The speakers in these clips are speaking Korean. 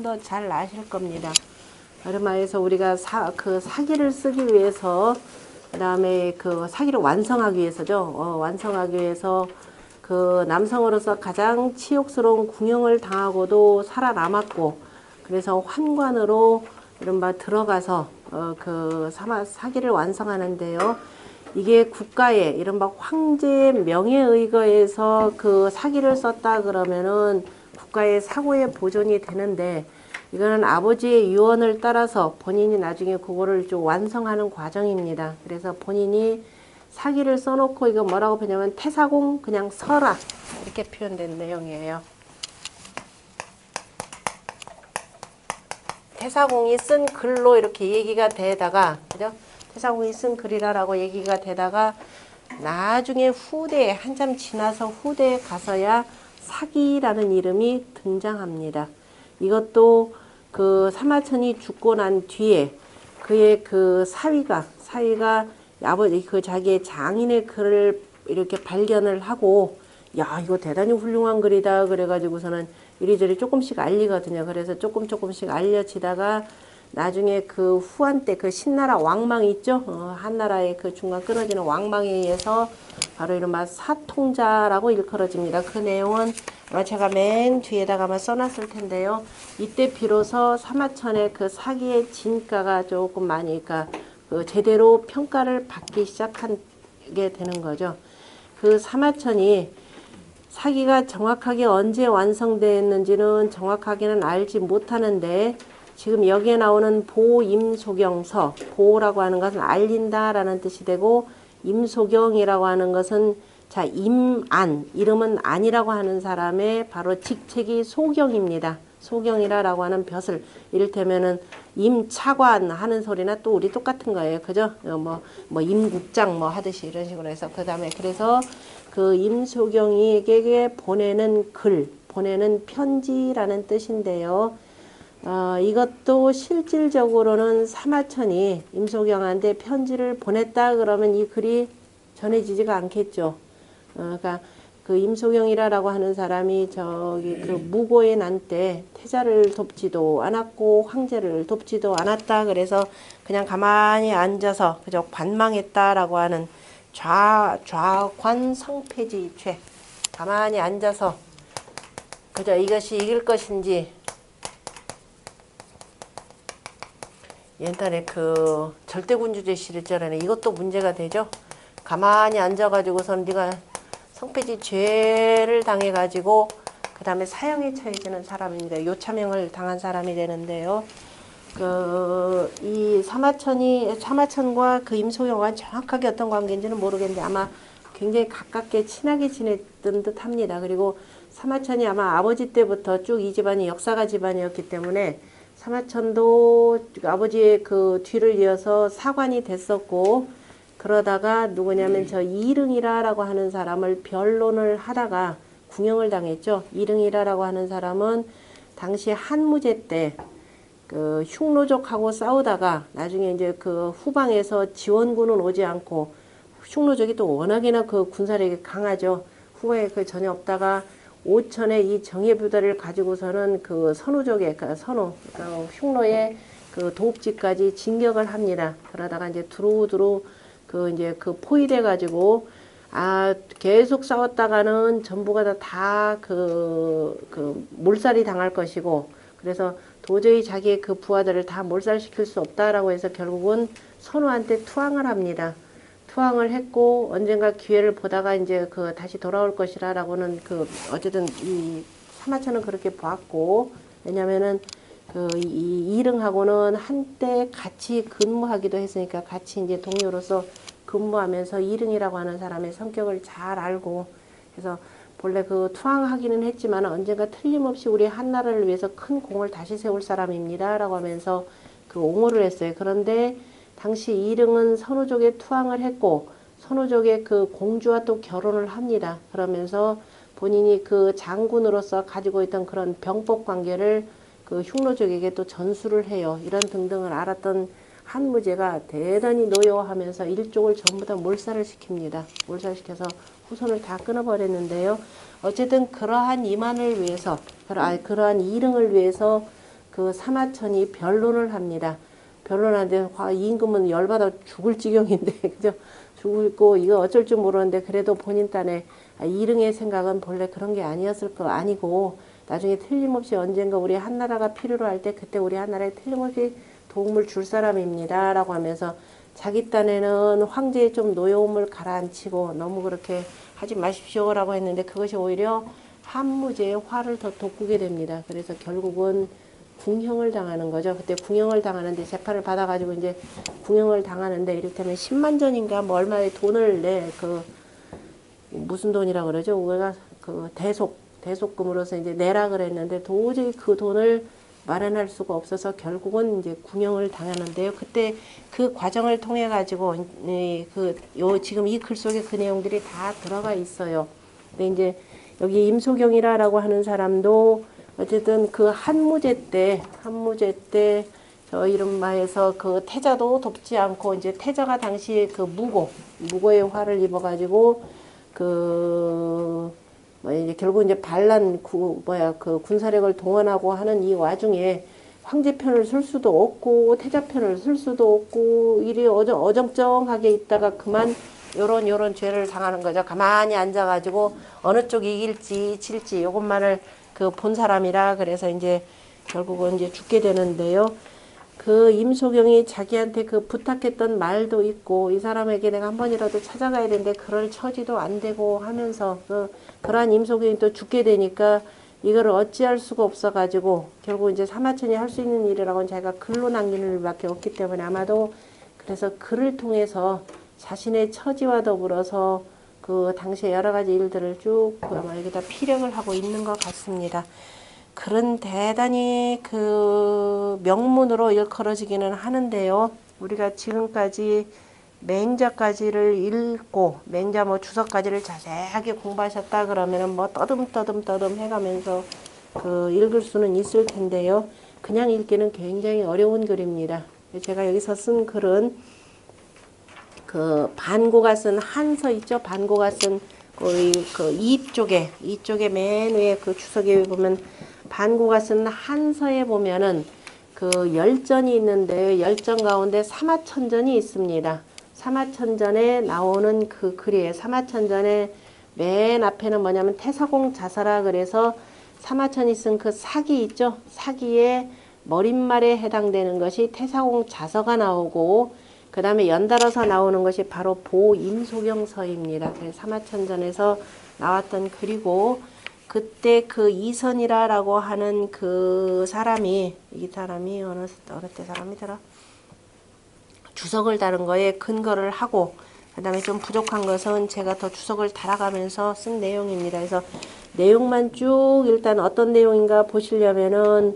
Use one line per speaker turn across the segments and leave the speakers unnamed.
더 잘 아실 겁니다. 얼마에서 우리가 사기를 쓰기 위해서, 그 다음에 그 사기를 완성하기 위해서죠. 완성하기 위해서 그 남성으로서 가장 치욕스러운 궁형을 당하고도 살아남았고, 그래서 환관으로 이른바 들어가서 그 사기를 완성하는데요. 이게 국가의 이른바 황제의 명예에 의거해서 그 사기를 썼다 그러면은 국가의 사고의 보존이 되는데, 이거는 아버지의 유언을 따라서 본인이 나중에 그거를 좀 완성하는 과정입니다. 그래서 본인이 사기를 써놓고 이거 뭐라고 표현하면 태사공 그냥 서라 이렇게 표현된 내용이에요. 태사공이 쓴 글로 이렇게 얘기가 되다가, 그죠? 태사공이 쓴 글이라고 얘기가 되다가 나중에 후대에 한참 지나서 후대에 가서야 사기라는 이름이 등장합니다. 이것도 그 사마천이 죽고 난 뒤에 그의 그 사위가 아버지 그 자기의 장인의 글을 이렇게 발견을 하고, 야 이거 대단히 훌륭한 글이다 그래가지고서는 이리저리 조금씩 알리거든요. 그래서 조금씩 알려지다가 나중에 그 후한 때 그 신나라 왕망 있죠? 한나라의 그 중간 끊어지는 왕망에 의해서 바로 이른바 사통자라고 일컬어집니다. 그 내용은 아마 제가 맨 뒤에다가 아마 써놨을 텐데요. 이때 비로소 사마천의 그 사기의 진가가 조금 많이, 그러니까 그 제대로 평가를 받기 시작하게 되는 거죠. 그 사마천이 사기가 정확하게 언제 완성됐는지는 정확하게는 알지 못하는데, 지금 여기에 나오는 보임소경서, 보라고 하는 것은 알린다라는 뜻이 되고, 임소경이라고 하는 것은 자 임안, 이름은 안이라고 하는 사람의 바로 직책이 소경입니다. 소경이라고 하는 벼슬, 이를테면은 임차관 하는 소리나 또 우리 똑같은 거예요. 그죠? 뭐 임국장 뭐 하듯이 이런 식으로 해서, 그 다음에 그래서 그 임소경에게 보내는 글, 보내는 편지라는 뜻인데요. 이것도 실질적으로는 사마천이 임소경한테 편지를 보냈다 그러면 이 글이 전해지지가 않겠죠. 그러니까 그 임소경이라고 하는 사람이 저기 그 무고의 난 때 태자를 돕지도 않았고 황제를 돕지도 않았다. 그래서 그냥 가만히 앉아서 그저 관망했다라고 하는 좌관성패지죄, 가만히 앉아서 그저 이것이 이길 것인지, 옛날에 그 절대군주제 시리즈라는 이것도 문제가 되죠. 가만히 앉아가지고선 네가 성패지 죄를 당해가지고 그 다음에 사형에 처해지는 사람입니다. 요차명을 당한 사람이 되는데요. 이 사마천과 그 임소경과 정확하게 어떤 관계인지는 모르겠는데 아마 굉장히 가깝게 친하게 지냈던 듯 합니다. 그리고 사마천이 아마 아버지 때부터 쭉 이 집안이 역사가 집안이었기 때문에 사마천도 아버지의 그 뒤를 이어서 사관이 됐었고, 그러다가 누구냐면 저 이릉이라라고 하는 사람을 변론을 하다가 궁형을 당했죠. 이릉이라라고 하는 사람은 당시 한무제 때 그 흉노족하고 싸우다가 나중에 이제 그 후방에서 지원군은 오지 않고, 흉노족이 또 워낙이나 그 군사력이 강하죠. 후방에 그 전혀 없다가 오천에 이 정예부대를 가지고서는 그 선우족의 흉노의 그 도읍지까지 진격을 합니다. 그러다가 이제 두루두루 그 이제 그 포위돼 가지고 계속 싸웠다가는 전부가 다 몰살이 당할 것이고, 그래서 도저히 자기의 그 부하들을 다 몰살시킬 수 없다라고 해서 결국은 선우한테 투항을 합니다. 투항을 했고 언젠가 기회를 보다가 이제 그 다시 돌아올 것이라라고는 어쨌든 이 사마천은 그렇게 봤고, 왜냐면은 이 이릉하고는 한때 같이 근무하기도 했으니까 같이 이제 동료로서 근무하면서 이릉이라고 하는 사람의 성격을 잘 알고, 그래서 본래 그 투항하기는 했지만 언젠가 틀림없이 우리 한나라를 위해서 큰 공을 다시 세울 사람입니다 라고 하면서 그 옹호를 했어요. 그런데 당시 이릉은 선우족에 투항을 했고 선우족의 그 공주와 또 결혼을 합니다. 그러면서 본인이 그 장군으로서 가지고 있던 그런 병법 관계를 그 흉노족에게 또 전수를 해요. 이런 등등을 알았던 한무제가 대단히 노여워하면서 일족을 전부 다 몰살을 시킵니다. 몰살시켜서 후손을 다 끊어버렸는데요. 어쨌든 그러한 이만을 위해서, 그러한 이릉을 위해서 그 사마천이 변론을 합니다. 변론하는데 임금은 열받아 죽을 지경인데 그죠? 죽고 이거 어쩔 줄 모르는데 그래도 본인 딴에 이릉의 생각은 본래 그런 게 아니었을 거 아니고 나중에 틀림없이 언젠가 우리 한나라가 필요로 할 때 그때 우리 한나라에 틀림없이 도움을 줄 사람입니다 라고 하면서 자기 딴에는 황제의 좀 노여움을 가라앉히고 너무 그렇게 하지 마십시오 라고 했는데 그것이 오히려 한무제의 화를 더 돋구게 됩니다. 그래서 결국은 궁형을 당하는 거죠. 그때 궁형을 당하는데 재판을 받아가지고 이제 궁형을 당하는데 이를테면 10만 전인가 뭐 얼마의 돈을 무슨 돈이라 그러죠? 우리가 그 대속금으로서 이제 내라 그랬는데 도저히 그 돈을 마련할 수가 없어서 결국은 이제 궁형을 당하는데요. 그때 그 과정을 통해 가지고 지금 이 글 속에 그 내용들이 다 들어가 있어요. 근데 이제 여기 임소경이라고 하는 사람도 어쨌든 그 한무제 때 저 이른바해서 그 태자도 돕지 않고 이제 태자가 당시에 그 무고의 화를 입어가지고 이제 결국 이제 그 군사력을 동원하고 하는 이 와중에 황제 편을 쓸 수도 없고 태자 편을 쓸 수도 없고 일이 어정쩡하게 있다가 그만 요런 죄를 당하는 거죠. 가만히 앉아가지고 어느 쪽이 이길지 질지 요것만을 그 본 사람이라 그래서 이제 결국은 이제 죽게 되는데요. 그 임소경이 자기한테 그 부탁했던 말도 있고 이 사람에게 내가 한 번이라도 찾아가야 되는데 그럴 처지도 안 되고 하면서 그러한 임소경이 또 죽게 되니까 이거를 어찌할 수가 없어 가지고 결국 이제 사마천이 할 수 있는 일이라고는 자기가 글로 남기는 일밖에 없기 때문에 아마도 그래서 글을 통해서 자신의 처지와 더불어서 그 당시에 여러 가지 일들을 쭉 여기다 피력을 하고 있는 것 같습니다. 글은 대단히 그 명문으로 일컬어지기는 하는데요. 우리가 지금까지 맹자까지를 읽고 맹자 뭐 주석까지를 자세하게 공부하셨다 그러면은 뭐 떠듬 해가면서 그 읽을 수는 있을 텐데요. 그냥 읽기는 굉장히 어려운 글입니다. 제가 여기서 쓴 글은 그 반고가 쓴 한서 있죠. 반고가 쓴 그 이쪽에 맨 위에 그 주석에 보면 반고가 쓴 한서에 보면은 그 열전이 있는데 열전 가운데 사마천전이 있습니다. 사마천전에 나오는 그 글이에요. 사마천전에 맨 앞에는 뭐냐면 태사공 자사라 그래서 사마천이 쓴 그 사기 있죠. 사기의 머릿말에 해당되는 것이 태사공 자서가 나오고 그 다음에 연달아서 나오는 것이 바로 보임소경서입니다. 사마천전에서 나왔던 글이고 그때 그 이선이라고 하는 그 사람이 어느 때 사람이더라? 주석을 다른 거에 근거를 하고 그 다음에 좀 부족한 것은 제가 더 주석을 달아가면서 쓴 내용입니다. 그래서 내용만 쭉 일단 어떤 내용인가 보시려면은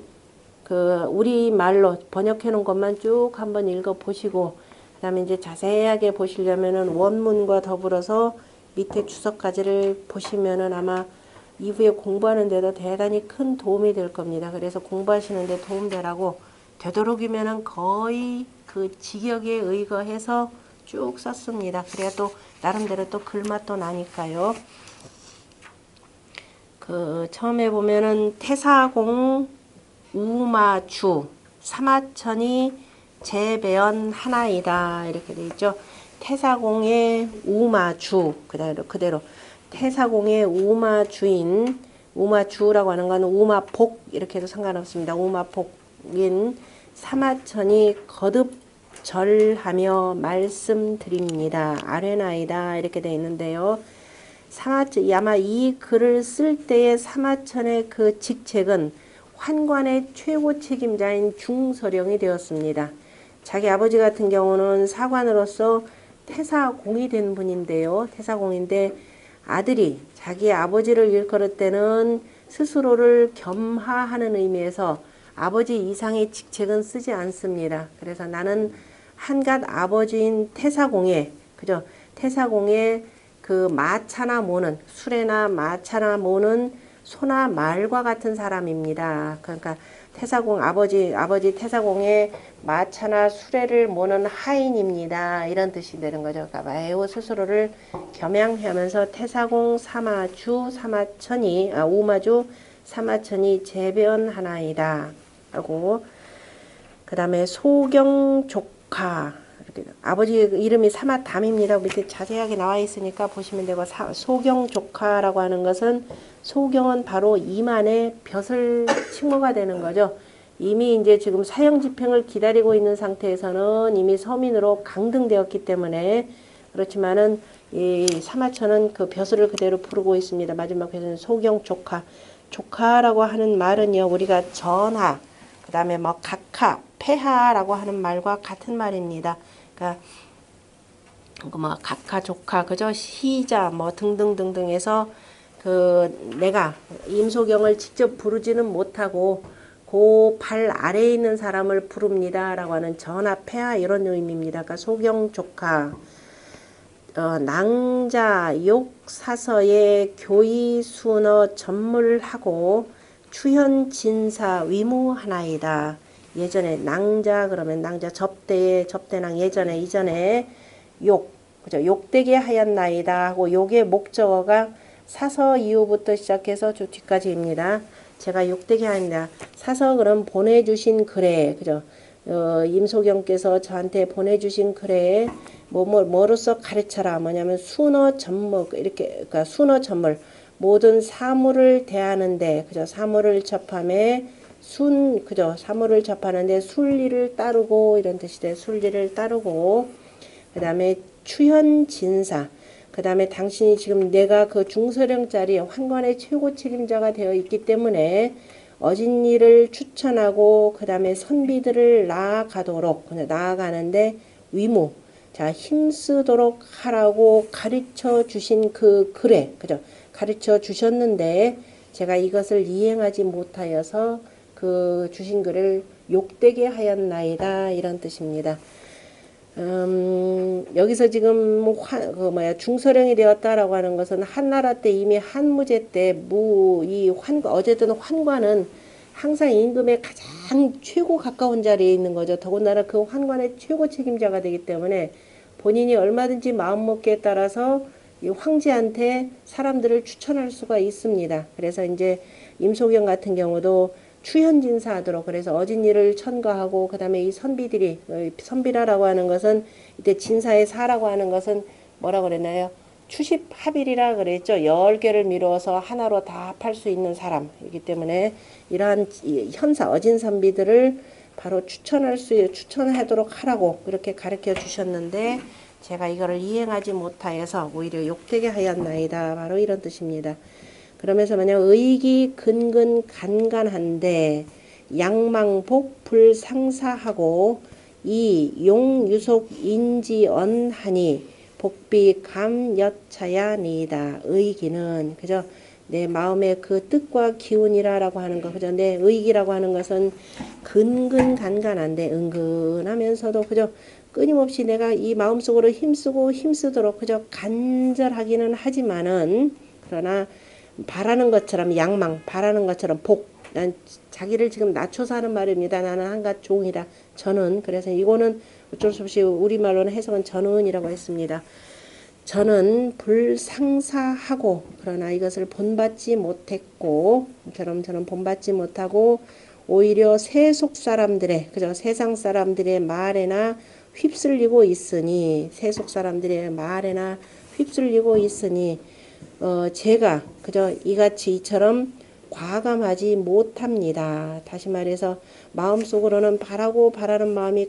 그 우리말로 번역해 놓은 것만 쭉 한번 읽어 보시고 그 다음에 이제 자세하게 보시려면은 원문과 더불어서 밑에 주석까지를 보시면은 아마 이후에 공부하는 데도 대단히 큰 도움이 될 겁니다. 그래서 공부하시는 데 도움되라고 되도록이면은 거의 그 직역에 의거해서 쭉 썼습니다. 그래야 또 나름대로 또 글맛도 나니까요. 그 처음에 보면은 태사공 우마주 사마천이 재배연 하나이다 이렇게 돼 있죠. 태사공의 우마주 그대로 태사공의 우마주인 우마주라고 하는 건 우마복 이렇게 해도 상관없습니다. 우마복인 사마천이 거듭 절하며 말씀드립니다. 아뢰나이다 이렇게 되어 있는데요. 아마 이 글을 쓸 때의 사마천의 그 직책은 환관의 최고 책임자인 중서령이 되었습니다. 자기 아버지 같은 경우는 사관으로서 태사공이 된 분인데요. 태사공인데 아들이 자기 아버지를 일컬을 때는 스스로를 겸하하는 의미에서 아버지 이상의 직책은 쓰지 않습니다. 그래서 나는 한갓 아버지인 태사공의 태사공의 그 마차나 모는 수레나 마차나 모는 소나 말과 같은 사람입니다. 그러니까 태사공 아버지 태사공의 마차나 수레를 모는 하인입니다. 이런 뜻이 되는 거죠. 그러니까 매우 스스로를 겸양하면서 태사공 우마주 사마천이 재변하나이다. 하고, 그 다음에 소경 조카, 이렇게 아버지 이름이 사마담입니다. 밑에 자세하게 나와 있으니까 보시면 되고, 소경 조카라고 하는 것은, 소경은 바로 이만의 벼슬 칭호가 되는 거죠. 이미 이제 지금 사형 집행을 기다리고 있는 상태에서는 이미 서민으로 강등되었기 때문에, 그렇지만은 이 사마천은 그 벼슬을 그대로 부르고 있습니다. 마지막 벼슬은 소경 조카. 조카라고 하는 말은요, 우리가 전하, 그 다음에 뭐 각하, 폐하라고 하는 말과 같은 말입니다. 그러니까 뭐 각하, 조카, 그죠? 시자 뭐 등등등등 해서 그 내가 임소경을 직접 부르지는 못하고 그 발 아래에 있는 사람을 부릅니다. 라고 하는 전하, 폐하 이런 의미입니다. 그러니까 소경 조카. 낭자, 욕, 사서에 교의, 순어, 전물하고 추현, 진사, 위무하나이다. 예전에 낭자 그러면 낭자 접대낭 예전에 이전에 욕, 그죠? 욕되게 하였나이다 하고 욕의 목적어가 사서 이후부터 시작해서 저 뒤까지입니다. 제가 욕되게 하였나. 사서 그럼 보내주신 글에, 그죠? 임소경께서 저한테 보내주신 글에 뭐로서 가르쳐라. 뭐냐면 순어 전무 이렇게 그러니까 순어 전물 모든 사물을 대하는데 그죠? 사물을 접함에 그죠? 사물을 접하는데 순리를 따르고 이런 뜻이 돼. 순리를 따르고 그다음에 추현 진사 그다음에 당신이 지금 내가 그 중서령짜리 환관의 최고 책임자가 되어 있기 때문에 어진이를 추천하고 그 다음에 선비들을 나아가는데 위무 자 힘쓰도록 하라고 가르쳐 주신 그 글에 그죠 가르쳐 주셨는데 제가 이것을 이행하지 못하여서 그 주신 글을 욕되게 하였나이다 이런 뜻입니다. 여기서 지금 중서령이 되었다라고 하는 것은 한나라 때 이미 한무제 때 어쨌든 환관은 항상 임금의 가장 최고 가까운 자리에 있는 거죠. 더군다나 그 환관의 최고 책임자가 되기 때문에 본인이 얼마든지 마음먹기에 따라서 이 황제한테 사람들을 추천할 수가 있습니다. 그래서 이제 임소경 같은 경우도 추현진사하도록 그래서 어진이를 천거하고 그 다음에 이 선비들이 선비라라고 하는 것은 이때 진사의 사라고 하는 것은 뭐라고 그랬나요? 추십합일이라 그랬죠. 10개를 미루어서 하나로 다 합할 수 있는 사람이기 때문에 이러한 현사 어진 선비들을 바로 추천하도록 하라고 그렇게 가르쳐 주셨는데 제가 이거를 이행하지 못하여서 오히려 욕되게 하였나이다. 바로 이런 뜻입니다. 그러면서 만약 의기 근근 간간한데 양망복 불상사하고 이 용유속 인지언하니 복비 감여차야니이다. 의기는 그죠? 내 마음의 그 뜻과 기운이라고 하는 거 그죠? 내 의기라고 하는 것은 근근간간한데 은근하면서도 그죠? 끊임없이 내가 이 마음속으로 힘쓰도록 그죠? 간절하기는 하지만은 그러나 바라는 것처럼 양망 바라는 것처럼 난 자기를 지금 낮춰서 하는 말입니다. 나는 한갓 종이다. 저는 그래서 이거는 어쩔 수 없이 우리말로는 해석은 저는이라고 했습니다. 저는 불상사하고 그러나 이것을 본받지 못했고 저는 본받지 못하고 오히려 세속 사람들의 그저 세상 사람들의 말에나 휩쓸리고 있으니 세속 사람들의 말에나 휩쓸리고 있으니 제가 그저 이같이 이처럼 과감하지 못합니다. 다시 말해서 마음속으로는 바라는 마음이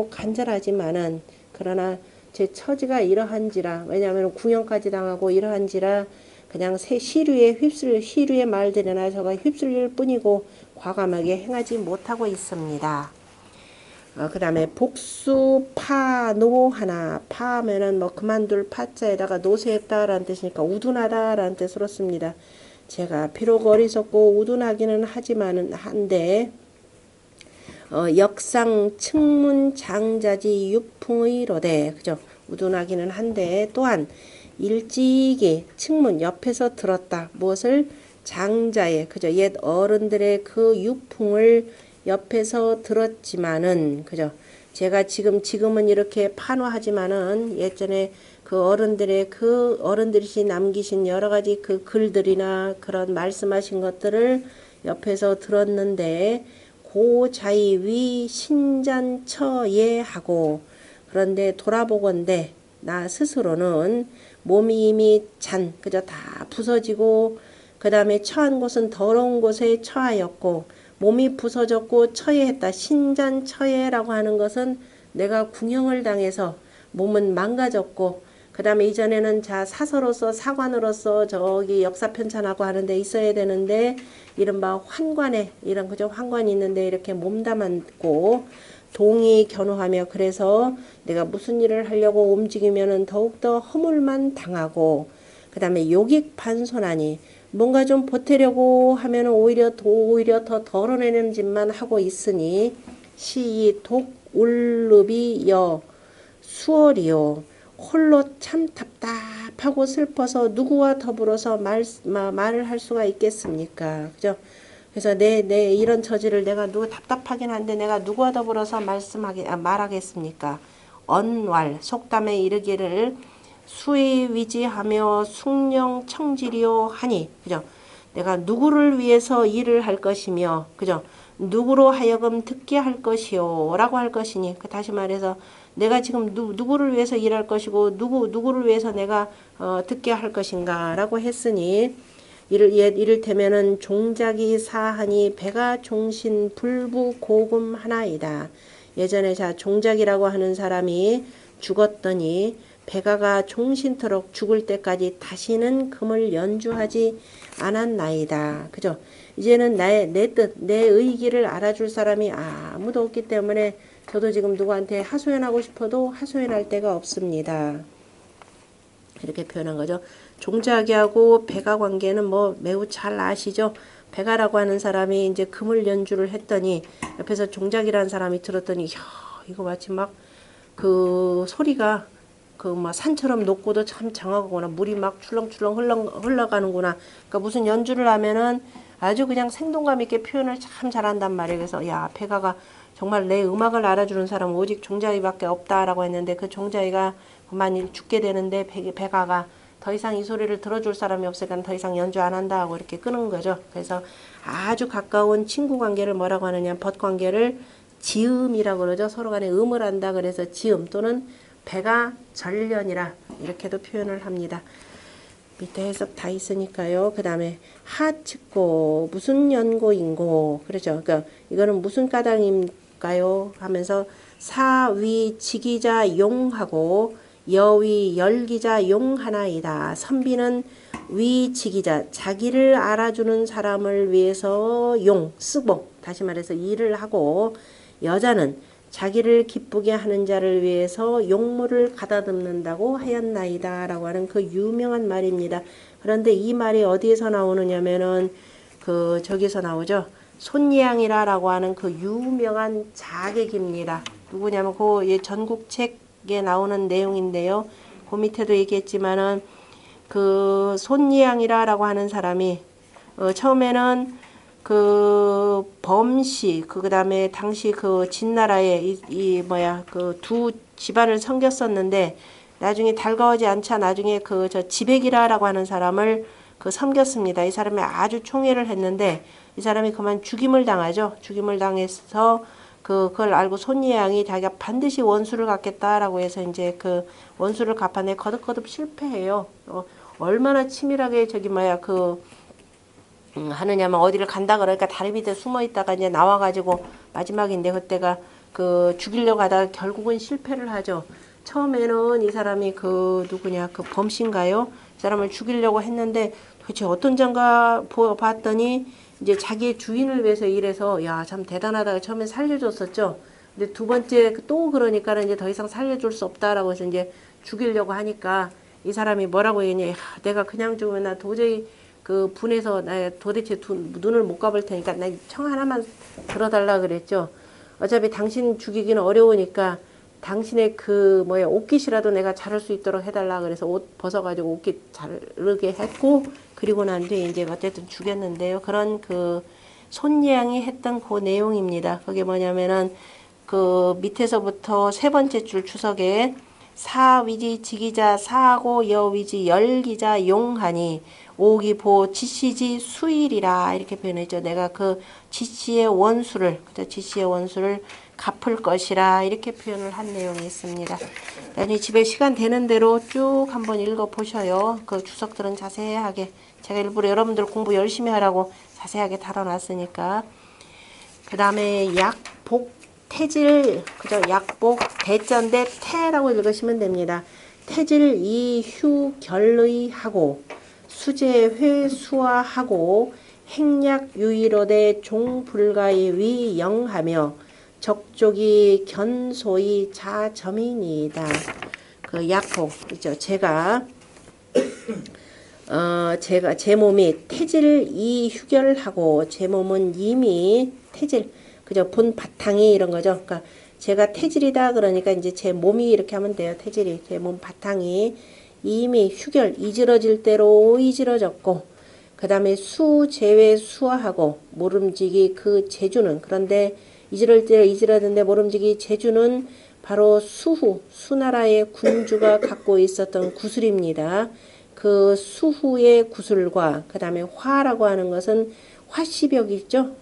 간절하지만은 그러나 제 처지가 이러한지라 왜냐하면 궁형까지 당하고 이러한지라 그냥 시류의 말들이나 저가 휩쓸릴 뿐이고 과감하게 행하지 못하고 있습니다. 그 다음에 복수 파노하나 파하면은 뭐 그만둘 파자에다가 노쇠했다라는 뜻이니까 우둔하다라는 뜻으로 씁니다. 제가 비록 어리석고 우둔하기는 하지만은 한데 역상 측문 장자지 유풍의로되 그죠? 우둔하기는 한데 또한 일찍이 측문 옆에서 들었다. 무엇을 장자의 그죠? 옛 어른들의 그 유풍을 옆에서 들었지만은 그죠? 제가 지금은 이렇게 판화하지만은 예전에 그 어른들이 남기신 여러 가지 그 글들이나 그런 말씀하신 것들을 옆에서 들었는데 고자이 위 신잔처예 하고 그런데 돌아보건대 나 스스로는 몸이 이미 잔 그저 다 부서지고 그 다음에 처한 곳은 더러운 곳에 처하였고 몸이 부서졌고 처해했다. 신잔처예라고 하는 것은 내가 궁형을 당해서 몸은 망가졌고 그 다음에 이전에는 자 사서로서 사관으로서 저기 역사 편찬하고 하는 데 있어야 되는데 이른바 환관에 이런 그저 환관이 있는데 이렇게 몸담았고 동이 견우하며 그래서 내가 무슨 일을 하려고 움직이면은 더욱더 허물만 당하고 그 다음에 욕익 반손하니 뭔가 좀 보태려고 하면 오히려 더 덜어내는 짓만 하고 있으니 시이 독 울릅이 여 수월이요 홀로 참 답답하고 슬퍼서 누구와 더불어서 말을 할 수가 있겠습니까? 그죠? 그래서 내 이런 처지를 내가 답답하긴 한데 내가 누구와 더불어서 말하겠습니까? 언왈 속담에 이르기를 수의위지하며 숭령 청지리요 하니 그죠? 내가 누구를 위해서 일을 할 것이며 그죠? 누구로 하여금 듣게 할 것이요 라고 할 것이니 다시 말해서 내가 지금 누구를 위해서 일할 것이고 누구를 위해서 내가 듣게 할 것인가 라고 했으니 이를테면은 종작이 사하니 배가 종신 불부 고금 하나이다. 예전에 자 종작이라고 하는 사람이 죽었더니 배가가 종신토록 죽을 때까지 다시는 금을 연주하지 않았나이다. 그죠? 이제는 내 뜻, 내 의기를 알아줄 사람이 아무도 없기 때문에 저도 지금 누구한테 하소연하고 싶어도 하소연할 데가 없습니다. 이렇게 표현한 거죠. 종자기하고 배가 관계는 뭐 매우 잘 아시죠? 배가라고 하는 사람이 이제 금을 연주를 했더니 옆에서 종작이라는 사람이 들었더니 야, 이거 마치 막 그 소리가 그 막 산처럼 높고도 참 장하구나. 물이 막 출렁출렁 흘러가는구나. 그러니까 무슨 연주를 하면은 아주 그냥 생동감 있게 표현을 참 잘한단 말이에요. 그래서 야, 배가가 정말 내 음악을 알아주는 사람은 오직 종자이밖에 없다라고 했는데 그 종자이가 그만 죽게 되는데 배가가 더 이상 이 소리를 들어줄 사람이 없으니까 더 이상 연주 안 한다 하고 이렇게 끊은 거죠. 그래서 아주 가까운 친구 관계를 뭐라고 하느냐, 벗 관계를 지음이라고 그러죠. 서로 간에 음을 한다 그래서 지음 또는 배가 전련이라 이렇게도 표현을 합니다. 밑에 해석 다 있으니까요. 그 다음에 하측고 무슨 연고인고 그러죠. 그러니까 이거는 무슨 까닭일까요 하면서 사위 지기자 용하고 여위 열기자 용 하나이다. 선비는 위 지기자 자기를 알아주는 사람을 위해서 용 쓰고 다시 말해서 일을 하고 여자는 자기를 기쁘게 하는 자를 위해서 용모를 가다듬는다고 하였나이다 라고 하는 그 유명한 말입니다. 그런데 이 말이 어디에서 나오느냐면은 그 저기서 나오죠. 손예양이라고 하는 그 유명한 자객입니다. 누구냐면 그 전국책에 나오는 내용인데요. 그 밑에도 얘기했지만은 그 손예양이라고 하는 사람이 처음에는 그 범씨 그 다음에 당시 그 진나라에 그 두 집안을 섬겼었는데 나중에 달가오지 않자 나중에 그 저 지백이라고 하는 사람을 그 섬겼습니다. 이 사람이 아주 총애를 했는데 이 사람이 그만 죽임을 당하죠. 죽임을 당해서 그걸 알고 손예양이 자기가 반드시 원수를 갚겠다라고 해서 이제 그 원수를 갚아내 거듭거듭 실패해요. 얼마나 치밀하게 하느냐면 어디를 간다 그러니까 다리 밑에 숨어 있다가 이제 나와가지고 마지막인데 그때가 그 죽이려고 하다가 결국은 실패를 하죠. 처음에는 이 사람이 그 누구냐 그 범씨인가요? 이 사람을 죽이려고 했는데 도대체 어떤 장가 봤더니 이제 자기의 주인을 위해서 일해서 야 참 대단하다가 처음에 살려줬었죠. 근데 두 번째 또 그러니까는 이제 더 이상 살려줄 수 없다라고 해서 이제 죽이려고 하니까 이 사람이 뭐라고 했냐 내가 그냥 죽으면 나 도저히 그 분해서 나 도대체 눈을 못 감을 테니까 나 청 하나만 들어달라 그랬죠. 어차피 당신 죽이기는 어려우니까 당신의 그 옷깃이라도 내가 자를 수 있도록 해달라 그래서 옷 벗어가지고 옷깃 자르게 했고 그리고 난 뒤에 이제 어쨌든 죽였는데요. 그런 그 손예양이 했던 그 내용입니다. 그게 뭐냐면은 그 밑에서부터 세 번째 줄 추석에 사위지 지기자 사하고 여위지 열기자 용하니 오기보 지시지 수일이라 이렇게 표현했죠. 내가 그 지시의 원수를 그죠? 지시의 원수를 갚을 것이라 이렇게 표현을 한 내용이 있습니다. 나중에 집에 시간 되는 대로 쭉 한번 읽어 보셔요. 그 주석들은 자세하게 제가 일부러 여러분들 공부 열심히 하라고 자세하게 다뤄놨으니까. 그 다음에 약복 태질 그죠? 약복 대자인데 태라고 읽으시면 됩니다. 태질 이휴 결의하고 수제 회수화하고 행약 유의로대 종불가의 위영하며 적족이 견소이 자점이니이다. 그 약복 있죠. 제가 제 몸이 태질 이휴결하고 제 몸은 이미 태질 그죠? 본 바탕이 이런 거죠. 그러니까 제가 태질이다 그러니까 이제 제 몸이 이렇게 하면 돼요. 태질이 제 몸 바탕이 이미 휴결 이지러질 대로 이지러졌고 그 다음에 수 제외 수화하고 모름지기 그 제주는 그런데 이지럴 때 이지러졌는데 모름지기 제주는 바로 수나라의 군주가 갖고 있었던 구슬입니다. 그 수후의 구슬과 그 다음에 화라고 하는 것은 화시벽 있죠.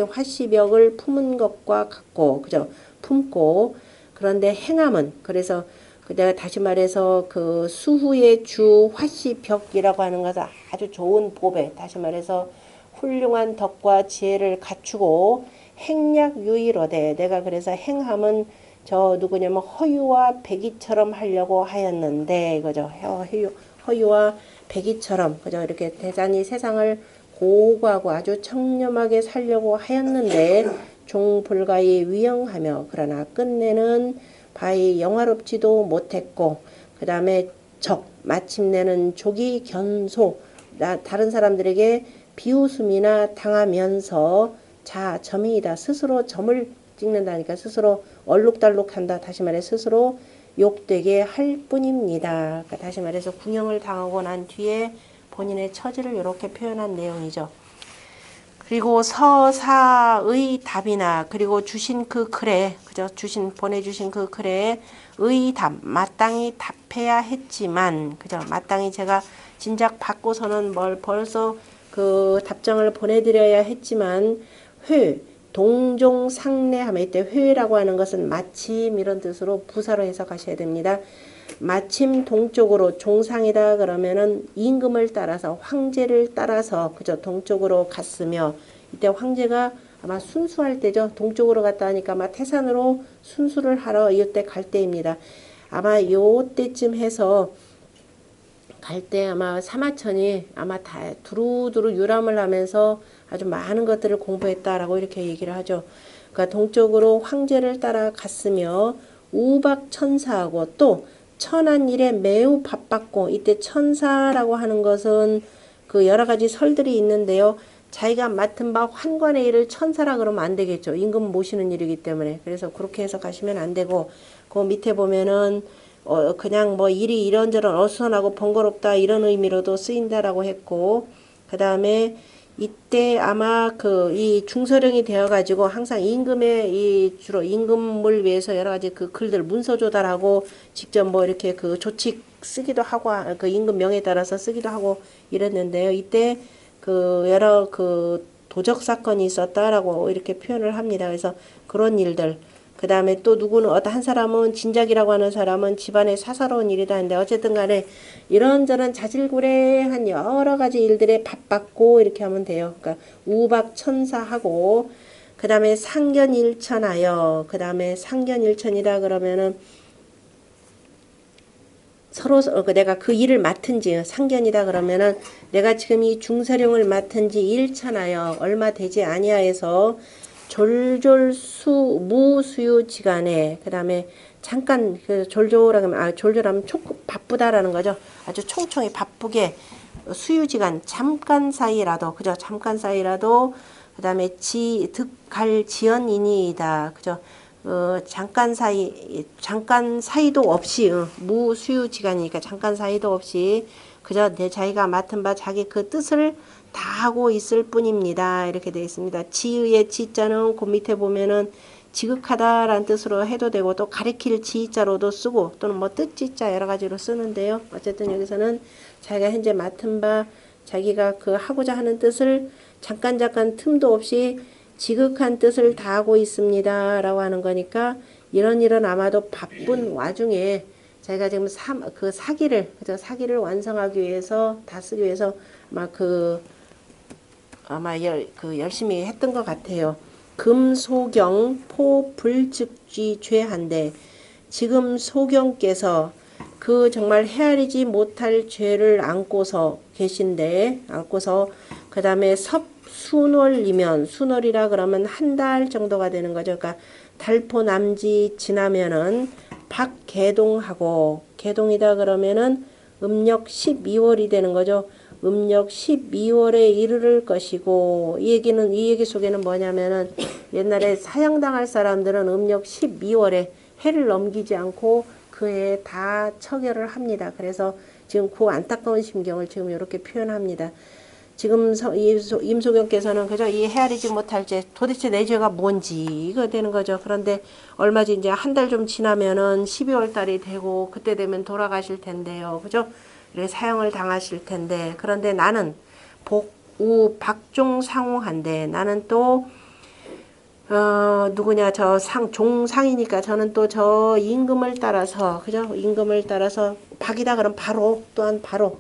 화시벽을 품은 것과 같고 그죠. 품고 그런데 행함은 그래서 내가 다시 말해서 그 수후의 주 화시벽이라고 하는 것은 아주 좋은 보배 다시 말해서 훌륭한 덕과 지혜를 갖추고 행약 유의로되 내가 그래서 행함은 저 누구냐면 허유와 백이처럼 하려고 하였는데 이거죠. 허유와 백이처럼 그죠. 이렇게 대단히 세상을 고고하고 아주 청렴하게 살려고 하였는데 종불가히 위영하며 그러나 끝내는 바이 영화롭지도 못했고 그 다음에 마침내는 족이 견소 다른 사람들에게 비웃음이나 당하면서 점이다 스스로 점을 찍는다니까 스스로 얼룩달룩한다 다시 말해 스스로 욕되게 할 뿐입니다. 그러니까 다시 말해서 궁형을 당하고 난 뒤에 본인의 처지를 이렇게 표현한 내용이죠. 그리고 서사의 답이나 그리고 주신 그 글에 그죠? 보내주신 그 글에 의답 마땅히 답해야 했지만 그죠? 마땅히 제가 진작 받고서는 벌써 그 답장을 보내드려야 했지만 동종상례함에 이때 회라고 하는 것은 마침 이런 뜻으로 부사로 해석하셔야 됩니다. 마침 동쪽으로 종상이다 그러면은 임금을 따라서 황제를 따라서 그죠 동쪽으로 갔으며 이때 황제가 아마 순수할 때죠. 동쪽으로 갔다 하니까 아마 태산으로 순수를 하러 이때 갈 때입니다. 아마 요 때쯤 해서 갈 때 아마 사마천이 아마 다 두루두루 유람을 하면서 아주 많은 것들을 공부했다라고 이렇게 얘기를 하죠. 그러니까 동쪽으로 황제를 따라 갔으며 우박천사하고 또 천한 일에 매우 바빴고 이때 천사라고 하는 것은 그 여러 가지 설들이 있는데요. 자기가 맡은 바 환관의 일을 천사라 그러면 안 되겠죠. 임금 모시는 일이기 때문에. 그래서 그렇게 해서 가시면 안 되고 그 밑에 보면은 그냥 뭐 일이 이런저런 어수선하고 번거롭다 이런 의미로도 쓰인다라고 했고 그 다음에 이때 아마 이 중서령이 되어 가지고 항상 임금의 주로 임금을 위해서 여러 가지 그 글들 문서 조달하고 직접 뭐 이렇게 그 조칙 쓰기도 하고 그 임금 명에 따라서 쓰기도 하고 이랬는데요. 이때 그 여러 그 도적 사건이 있었다라고 이렇게 표현을 합니다. 그래서 그런 일들 그 다음에 또 누구는 한 사람은 진작이라고 하는 사람은 집안에 사사로운 일이다 했는데 어쨌든 간에 이런저런 자질구레한 여러 가지 일들에 바빴고 이렇게 하면 돼요. 그러니까 우박천사하고 그 다음에 상견일천하여 그 다음에 상견일천이다 그러면은 서로 내가 그 일을 맡은지 상견이다 그러면은 내가 지금 이 중서령을 맡은지 일천하여 얼마 되지 아니하여서 무수유지간에 그 다음에 잠깐 졸졸하면 졸졸하면 바쁘다라는 거죠. 아주 총총히 바쁘게 수유지간 잠깐 사이라도 그죠. 잠깐 사이라도 그 다음에 득할 지연이니이다 그죠. 잠깐 사이도 없이 무수유지간이니까 잠깐 사이도 없이 그저 자기가 맡은 바 자기 그 뜻을 다 하고 있을 뿐입니다. 이렇게 되어 있습니다. 지의의 지자는 그 밑에 보면은 지극하다라는 뜻으로 해도 되고 또 가리킬 지자로도 쓰고 또는 뭐 뜻지자 여러 가지로 쓰는데요. 어쨌든 여기서는 자기가 현재 맡은 바 자기가 그 하고자 하는 뜻을 잠깐 틈도 없이 지극한 뜻을 다하고 있습니다 라고 하는 거니까 이런 아마도 바쁜 와중에 자기가 지금 그 사기를 완성하기 위해서 다쓰기 위해서 열심히 했던 것 같아요. 금소경 포불즉쥐 죄한데 지금 소경께서 그 정말 헤아리지 못할 죄를 안고서 계신데 그 다음에 섭순월이면 순월이라 그러면 한 달 정도가 되는 거죠. 그러니까 달포 남지 지나면은 박개동하고 개동이다 그러면은 음력 12월이 되는 거죠. 음력 12월에 이르를 것이고 이 얘기 속에는 뭐냐면은 옛날에 사형당할 사람들은 음력 12월에 해를 넘기지 않고 그 해에 다 처결을 합니다. 그래서 지금 그 안타까운 심경을 지금 이렇게 표현합니다. 지금 임소경께서는 그저 이 헤아리지 못할 죄, 도대체 내 죄가 뭔지 이거 되는 거죠. 그런데 얼마 전 이제 한 달 좀 지나면은 12월 달이 되고 그때 되면 돌아가실 텐데요. 그죠? 이렇게 사형을 당하실 텐데 그런데 나는 복우 박종상호한데 나는 또 누구냐 종상이니까 저는 또 저 임금을 따라서 그죠? 임금을 따라서 박이다 그럼 바로 또한 바로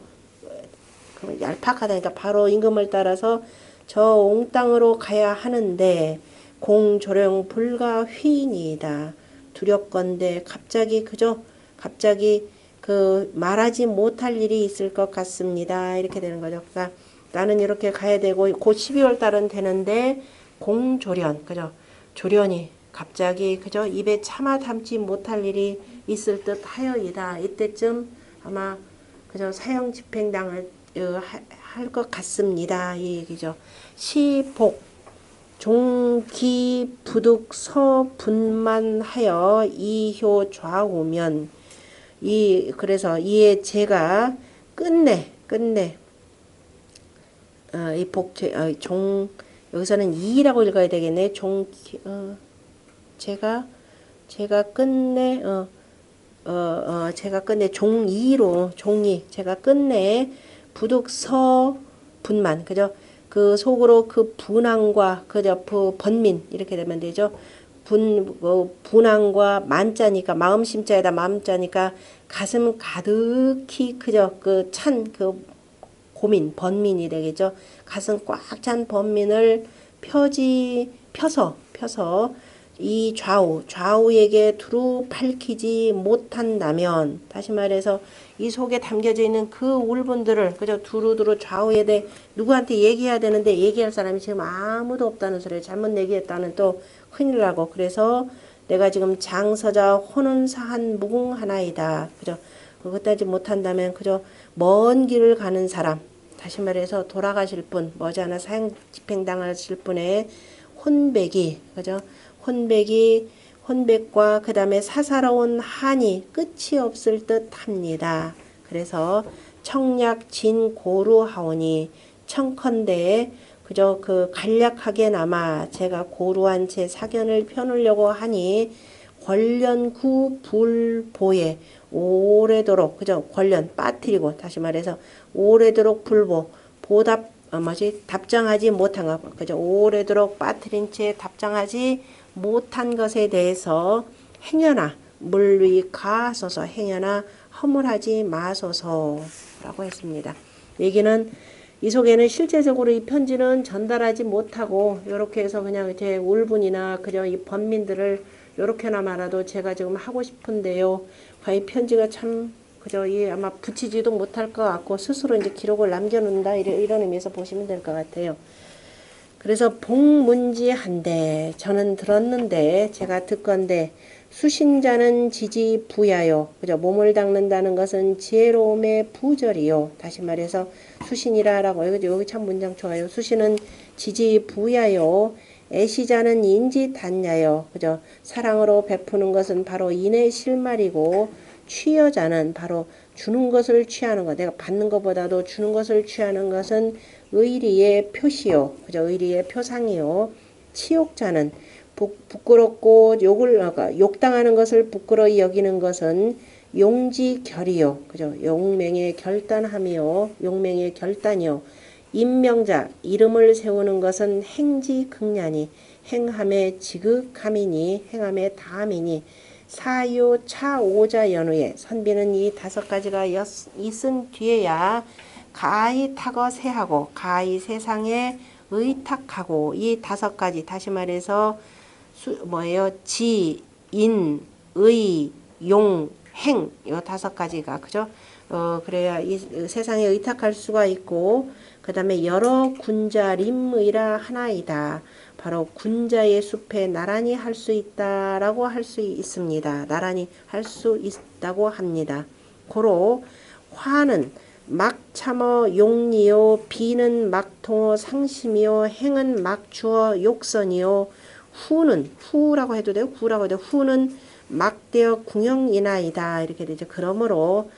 얄팍하다니까 바로 임금을 따라서 저 옹땅으로 가야 하는데 공조령 불가 휘인이다. 두렵건대 갑자기 그 말하지 못할 일이 있을 것 같습니다. 이렇게 되는 거죠. 그러니까 나는 이렇게 가야 되고 곧 12월 달은 되는데 공조련 그죠? 조련이 갑자기 그죠? 입에 참아 담지 못할 일이 있을 듯 하여이다. 이때쯤 아마 그죠? 사형 집행당을 할 것 같습니다. 이 얘기죠. 시복 종기 부득 서분만하여 이효 좌우면 그래서 이에 제가 끝내 이 복제 여기서는 이라고 읽어야 되겠네. 제가 끝내 종이 제가 끝내 부득서 분만 그죠? 그 속으로 그 분함과 그저 번민 이렇게 되면 되죠. 분함과 만자니까 마음 심자에다 마음자니까 가슴 가득히 그저 그 찬 그 고민 번민이 되겠죠. 가슴 꽉 찬 번민을 펴서 이 좌우에게 두루 밝히지 못한다면 다시 말해서 이 속에 담겨져 있는 그 울분들을 그저 두루두루 좌우에 대해 누구한테 얘기해야 되는데 얘기할 사람이 지금 아무도 없다는 소리를 잘못 얘기했다는 또 큰일 나고 그래서 내가 지금 장서자 혼은사한 무궁하나이다. 그죠? 그것까지 못한다면 그저 먼 길을 가는 사람 다시 말해서 돌아가실 분 머지않아 사형 집행당하실 분의 혼백이 그죠? 혼백과 그 다음에 사사로운 한이 끝이 없을 듯 합니다. 그래서 청약 진고루하오니 청컨대 그저 그 간략하게나마 제가 고루한 제 사견을 펴놓으려고 하니 권련구 불보에 오래도록 그저 권련 빠뜨리고 다시 말해서 오래도록 답장하지 못한 것 그저 오래도록 빠뜨린 채 답장하지 못한 것에 대해서 행여나 물위 가소서 행여나 허물하지 마소서라고 했습니다. 얘기는 이 속에는 실제적으로 이 편지는 전달하지 못하고 이렇게 해서 그냥 제 울분이나 그저 이 번민들을 이렇게나마라도 제가 지금 하고 싶은데요. 과연 편지가 참 그저 아마 붙이지도 못할 것 같고 스스로 이제 기록을 남겨놓는다 이런 의미에서 보시면 될 것 같아요. 그래서 복문지한데 저는 들었는데 제가 듣건데 수신자는 지지부야요. 그죠? 몸을 닦는다는 것은 지혜로움의 부절이요. 다시 말해서 수신이라라고 여기 참 문장 좋아요. 수신은 지지부야요. 애시자는 인지단야요. 그죠? 사랑으로 베푸는 것은 바로 인의 실말이고 취여자는 바로 주는 것을 취하는 것. 내가 받는 것보다도 주는 것을 취하는 것은 의리의 표시요. 그죠? 의리의 표상이요. 치욕자는 부끄럽고 욕당하는 것을 부끄러이 여기는 것은 용지결이요. 그죠? 용맹의 결단함이요. 용맹의 결단이요. 임명자, 이름을 세우는 것은 행지극냐니, 행함의 지극함이니, 행함의 다함이니, 사유 차오자 연후에, 선비는 이 다섯 가지가 있은 뒤에야 가히 탁어세하고, 가히 세상에 의탁하고, 이 다섯 가지, 다시 말해서 뭐예요? 지, 인, 의, 용, 행, 요 다섯 가지가, 그죠? 그래야 이 세상에 의탁할 수가 있고, 그 다음에 여러 군자 림의라 하나이다. 바로 군자의 숲에 나란히 할 수 있다라고 할 수 있습니다. 나란히 할 수 있다고 합니다. 고로 화는 막참어 용리요, 비는 막통어 상심이요, 행은 막주어 욕선이요, 후는 후라고 해도 돼요. 후라고 해도 후는 막대어 궁형이나이다. 이렇게 되죠. 그러므로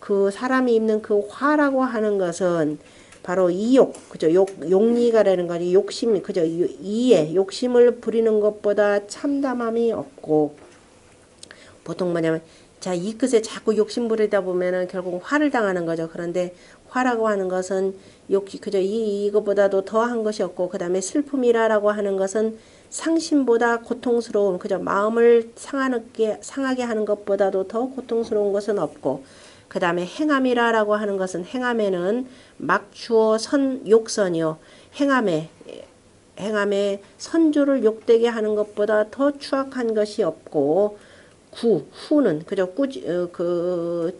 그 사람이 입는 그 화라고 하는 것은 바로 이욕, 그죠? 용리가라는 거지. 욕심, 그죠? 이에 욕심을 부리는 것보다 참담함이 없고, 보통 뭐냐면, 자, 이 끝에 자꾸 욕심 부리다 보면은 결국 화를 당하는 거죠. 그런데 화라고 하는 것은 그죠? 이거보다도 더한 것이 없고, 그 다음에 슬픔이라고 하는 것은 상심보다 고통스러운, 그죠? 마음을 상하게 하는 것보다도 더 고통스러운 것은 없고, 그 다음에 행함이라고 하는 것은 행함에는 막주어 욕선이요. 행함에 선조를 욕되게 하는 것보다 더 추악한 것이 없고, 후는 그죠?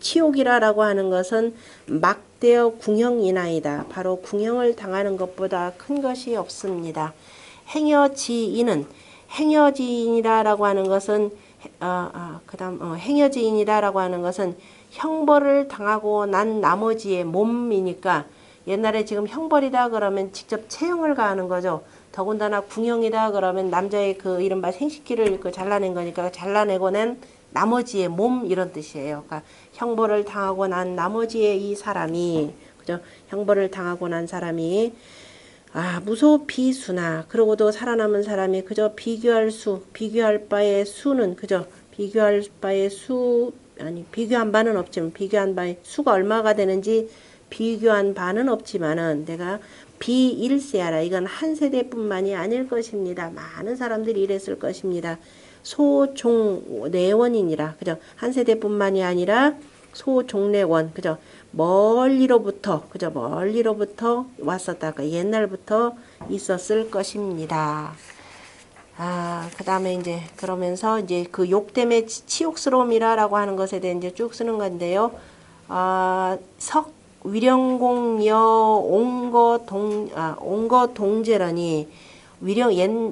치욕이라고 하는 것은 막대어 궁형이나이다. 바로 궁형을 당하는 것보다 큰 것이 없습니다. 행여지인이라고 하는 것은 행여지인이라고 하는 것은 형벌을 당하고 난 나머지의 몸이니까, 옛날에 지금 형벌이다 그러면 직접 체형을 가하는 거죠. 더군다나 궁형이다 그러면 남자의 그 이른바 생식기를 잘라낸 거니까 잘라내고 난 나머지의 몸, 이런 뜻이에요. 그러니까 형벌을 당하고 난 나머지의 이 사람이, 그죠? 형벌을 당하고 난 사람이 무소 비수나, 그러고도 살아남은 사람이 그저 비교할 바의 수는, 그죠? 비교한 바는 없지만, 비교한 바의 수가 얼마가 되는지 비교한 바는 없지만은, 내가 비일세하라. 이건 한 세대뿐만이 아닐 것입니다. 많은 사람들이 이랬을 것입니다. 소종내원이니라. 그죠? 한 세대뿐만이 아니라 소종내원. 그죠? 멀리로부터 왔었다. 그러니까 옛날부터 있었을 것입니다. 그 다음에 이제 그러면서 이제 그 욕 때문에 치욕스러움이라고 하는 것에 대해 이제 쭉 쓰는 건데요. 위령공여 옹거동제라니,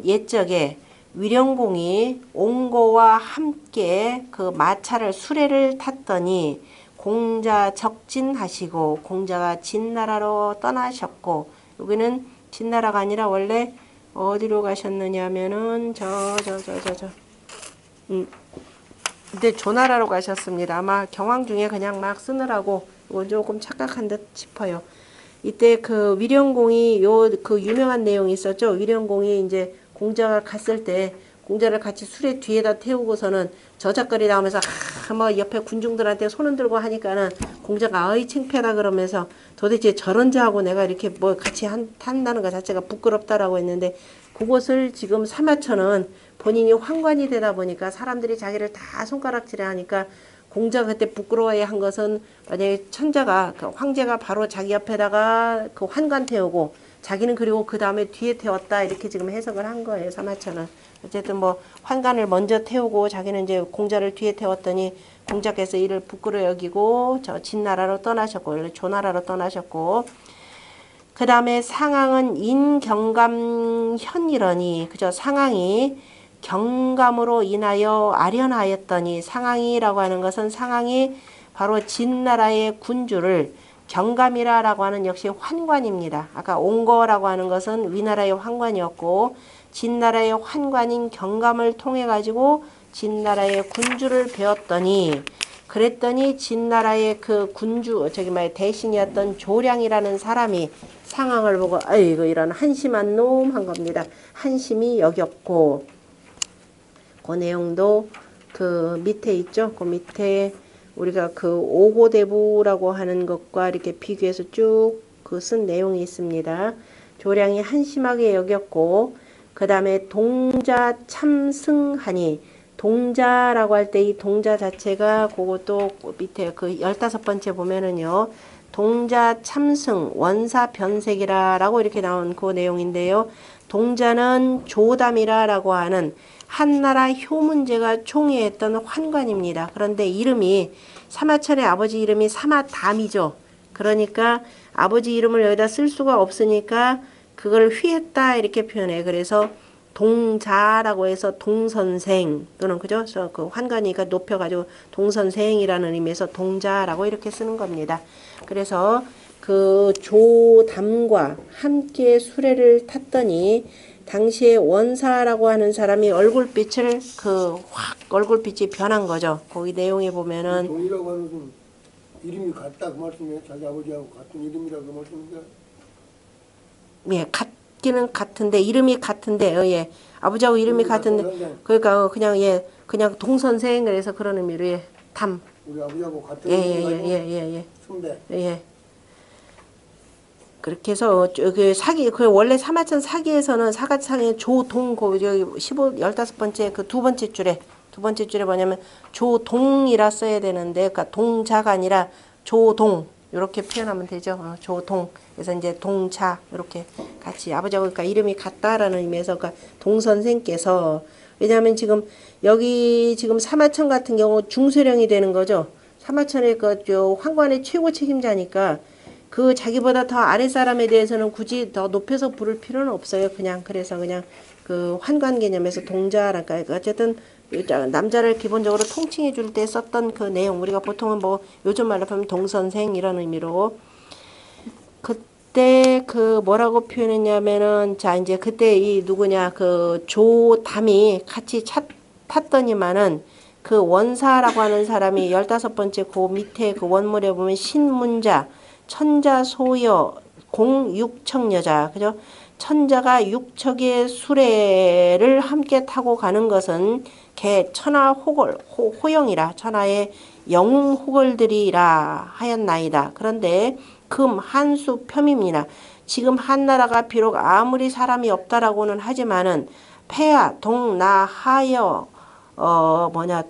옛적에 위령공이 옹거와 함께 그 마차를 수레를 탔더니 공자 적진하시고, 공자가 진나라로 떠나셨고, 여기는 진나라가 아니라 원래 어디로 가셨느냐면은 근데 조나라로 가셨습니다. 아마 경황 중에 그냥 막 쓰느라고 이건 조금 착각한 듯 싶어요. 이때 그 위령공이 그 유명한 내용이 있었죠. 위령공이 이제 공자가 갔을 때 공자를 같이 수레 뒤에다 태우고서는 저작거리 나오면서 뭐 옆에 군중들한테 손을 들고 하니까는 공자가 어이 창피하다 그러면서 도대체 저런 자하고 내가 이렇게 뭐 같이 탄다는 것 자체가 부끄럽다라고 했는데, 그것을 지금 사마천은 본인이 황관이 되다 보니까 사람들이 자기를 다 손가락질을 하니까, 공자가 그때 부끄러워야 한 것은 만약에 천자가 그 황제가 바로 자기 옆에다가 그 환관 태우고 자기는 그리고 그 다음에 뒤에 태웠다, 이렇게 지금 해석을 한 거예요. 사마천은. 어쨌든 뭐 환관을 먼저 태우고 자기는 이제 공자를 뒤에 태웠더니 공자께서 이를 부끄러워 여기고 저 진나라로 떠나셨고, 원래 조나라로 떠나셨고, 그 다음에 상황은 인경감현이러니, 그죠? 상황이 경감으로 인하여 아련하였더니, 상황이라고 하는 것은 상황이 바로 진나라의 군주를, 경감이라고 하는 역시 환관입니다. 아까 옹거라고 하는 것은 위나라의 환관이었고, 진나라의 환관인 경감을 통해 가지고 진나라의 군주를 배웠더니, 그랬더니 진나라의 그 군주 대신이었던 조량이라는 사람이 상황을 보고 아이고 이런 한심한 놈 한 겁니다. 한심히 여겼고, 그 내용도 그 밑에 있죠. 그 밑에 우리가 그 오고대부라고 하는 것과 이렇게 비교해서 쭉 그 쓴 내용이 있습니다. 조량이 한심하게 여겼고 그 다음에 동자 참승하니 동자라고 할 때 이 동자 자체가 그것도 밑에 그 15번째 보면은요. 동자 참승 원사 변색이라고 이렇게 나온 그 내용인데요. 동자는 조담이라고 하는 한나라 효문제가 총애했던 환관입니다. 그런데 이름이 사마천의 아버지 이름이 사마담이죠. 그러니까 아버지 이름을 여기다 쓸 수가 없으니까 그걸 휘했다 이렇게 표현해. 그래서 동자라고 해서 동선생 또는 그죠? 그 환관이가 높여가지고 동선생이라는 의미에서 동자라고 이렇게 쓰는 겁니다. 그래서 그 조담과 함께 수레를 탔더니 당시에 원사라고 하는 사람이 얼굴빛을 그 확 얼굴빛이 변한 거죠. 거기 내용에 보면은
동이라고 하는 것은 이름이 같다 그 말씀이에요. 자기 아버지하고 같은 이름이라고 그 말씀인가?
예, 같기는 같은데 이름이 같은데 예. 아버지하고 이름이 같은데 그러니까 그냥 예 그냥 동선생 그래서 그런 의미로 예. 담.
우리 아버지하고 같은
예.
선배.
예. 그렇게 해서 그 사기 그 원래 사마천 사기에서는 사가창의 조동 그 여기 15번째 그 두 번째 줄에 뭐냐면 조동이라 써야 되는데 그러니까 동자가 아니라 조동 이렇게 표현하면 되죠. 조동. 그래서 이제 동자 이렇게 같이 아버지하고 그러니까 이름이 같다라는 의미에서 그러니까 동선생께서 왜냐하면 지금 여기 지금 사마천 같은 경우 중수령이 되는 거죠. 사마천의 그 환관의 최고 책임자니까 그 자기보다 더 아랫사람에 대해서는 굳이 더 높여서 부를 필요는 없어요. 그래서 그냥 그 환관 개념에서 동자랄까 어쨌든 남자를 기본적으로 통칭해 줄 때 썼던 그 내용 우리가 보통은 뭐 요즘 말로 하면 동선생 이런 의미로 그때 그 뭐라고 표현했냐면은 자 이제 그때 이 누구냐 그 조담이 같이 탔더니만은 그 원사라고 하는 사람이 15번째 그 밑에 그 원물에 보면 신문자 천자소여 공육척여자 그죠? 천자가 육척의 수레를 함께 타고 가는 것은 개 천하 호영이라 천하의 영웅 호걸들이라 하였나이다. 그런데 금 한수 폄입니다. 지금 한나라가 비록 아무리 사람이 없다라고는 하지만은 폐하 동나하여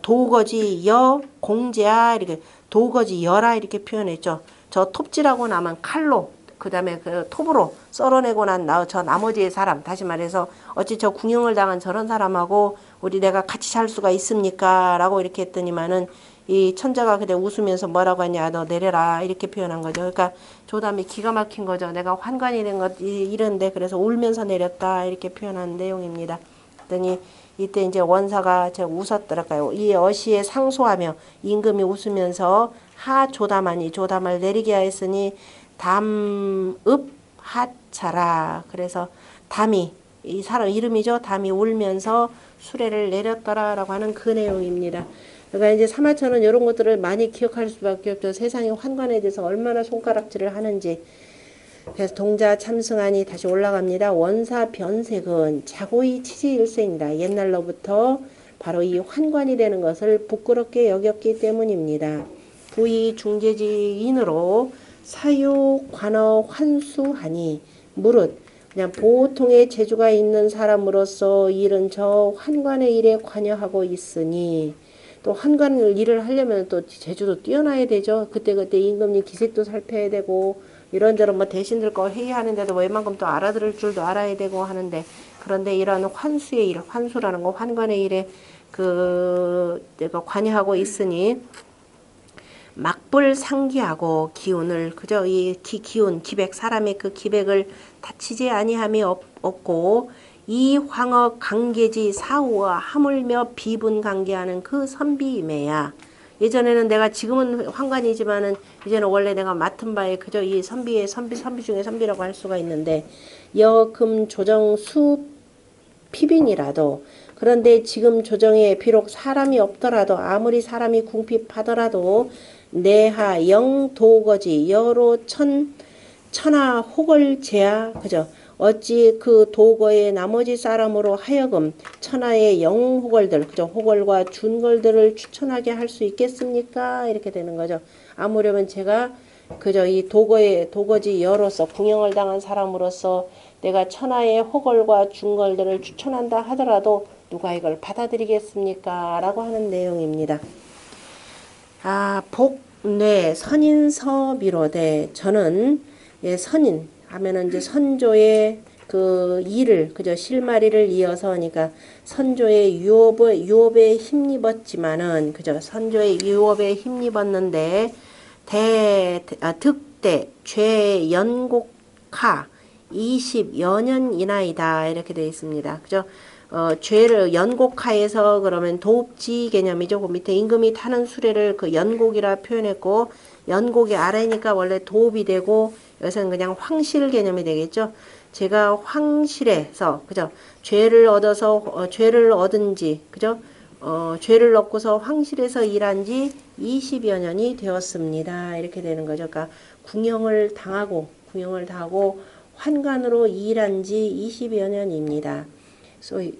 도거지 여 공제야 이렇게 도거지 여라 이렇게 표현했죠. 저 톱질하고 나면 칼로 그 다음에 그 톱으로 썰어내고 난 저 나머지의 사람 다시 말해서 어찌 저 궁형을 당한 저런 사람하고 우리 내가 같이 살 수가 있습니까? 라고 이렇게 했더니만은 이 천자가 그때 웃으면서 뭐라고 하냐 너 내려라 이렇게 표현한 거죠. 그러니까 조담이 기가 막힌 거죠. 내가 환관이 된 것 이런데 그래서 울면서 내렸다 이렇게 표현한 내용입니다. 그랬더니 이때 이제 원사가 저 웃었더랄까요. 이 어시에 상소하며 임금이 웃으면서 하 조담하니 조담을 내리게 하였으니 담읍 하차라. 그래서 담이 이 사람 이름이죠. 담이 울면서 수레를 내렸더라라고 하는 그 내용입니다. 그러니까 이제 사마천은 이런 것들을 많이 기억할 수밖에 없죠. 세상의 환관에 대해서 얼마나 손가락질을 하는지. 그래서 동자 참승하니 다시 올라갑니다. 원사 변색은 자고의 치지일생이다. 옛날로부터 바로 이 환관이 되는 것을 부끄럽게 여겼기 때문입니다. 부의 중재지인으로 사유 관어 환수하니 무릇 그냥 보통의 재주가 있는 사람으로서 일은 저 환관의 일에 관여하고 있으니 또 환관 일을 하려면 또 재주도 뛰어나야 되죠. 그때그때 임금님 기색도 살펴야 되고 이런저런 뭐 대신들 거 회의하는데도 웬만큼 또 알아들을 줄도 알아야 되고 하는데 그런데 이런 환수의 일, 환수라는 거 환관의 일에 내가 관여하고 있으니 막불 상기하고 기운을 그저 이 기운 기백 사람의 그 기백을 다치지 아니함이 없고 이 황어 강계지 사후와 하물며 비분 관계하는 그 선비임에야. 예전에는 내가 지금은 환관이지만은 이제는 원래 내가 맡은 바에 그저 이 선비 중에 선비라고 할 수가 있는데 여금 조정 수 피빈이라도 그런데 지금 조정에 비록 사람이 없더라도 아무리 사람이 궁핍하더라도 내하 영 도거지 여로 천하 호걸제야 그죠? 어찌 그 도거의 나머지 사람으로 하여금 천하의 영호걸들, 그죠? 호걸과 준걸들을 추천하게 할 수 있겠습니까? 이렇게 되는 거죠. 아무려면 제가 그저 이 도거지 여로서 궁영을 당한 사람으로서 내가 천하의 호걸과 준걸들을 추천한다 하더라도 누가 이걸 받아들이겠습니까? 라고 하는 내용입니다. 복뇌 선인서미로되 저는 선인 하면은 이제 선조의 그 일을 그저 실마리를 이어서 하니까 선조의 유업에 힘입었지만은 그저 선조의 유업에 힘입었는데 득대 죄연곡하 20여 년 이나이다 이렇게 되어 있습니다. 그죠? 죄를 연곡하에서 그러면 도읍지 개념이죠. 그 밑에 임금이 타는 수레를 그 연곡이라 표현했고 연곡이 아래니까 원래 도읍이 되고 여기서는 그냥 황실 개념이 되겠죠. 제가 황실에서 그죠? 죄를 얻어서 죄를 얻은 지 그죠? 죄를 얻고서 황실에서 일한 지 20여 년이 되었습니다. 이렇게 되는 거죠. 그러니까 궁영을 당하고 환관으로 일한 지 20여 년입니다.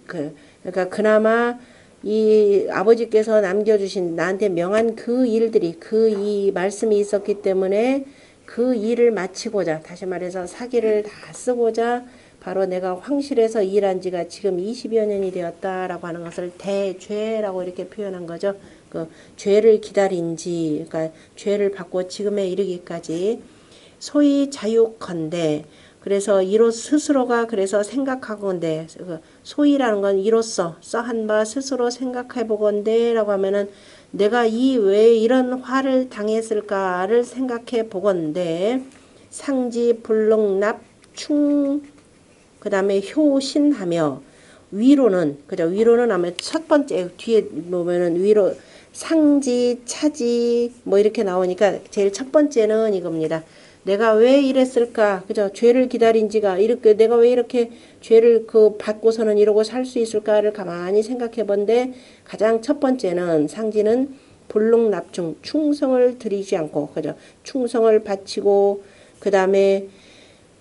그러니까 그나마 이 아버지께서 남겨주신 나한테 명한 그 일들이 이 말씀이 있었기 때문에 그 일을 마치고자 다시 말해서 사기를 다 쓰고자 바로 내가 황실에서 일한 지가 지금 20여 년이 되었다라고 하는 것을 대죄라고 이렇게 표현한 거죠. 그 죄를 기다린 지 그러니까 죄를 받고 지금에 이르기까지 소위 자유컨대 그래서 이로 스스로가 그래서 생각하건대 소위라는 건 이로써 써한 바 스스로 생각해 보건대 라고 하면은 내가 왜 이런 화를 당했을까를 생각해 보건대 상지 불능납충 그 다음에 효신하며 위로는 그죠 위로는 하면 첫 번째 뒤에 보면은 위로 상지 차지 뭐 이렇게 나오니까 제일 첫 번째는 이겁니다. 내가 왜 이랬을까? 그죠? 죄를 기다린 지가 이렇게 내가 왜 이렇게 죄를 받고서는 이러고 살 수 있을까를 가만히 생각해 본데 가장 첫 번째는 상지는 불능납충 충성을 들이지 않고 그죠? 충성을 바치고 그다음에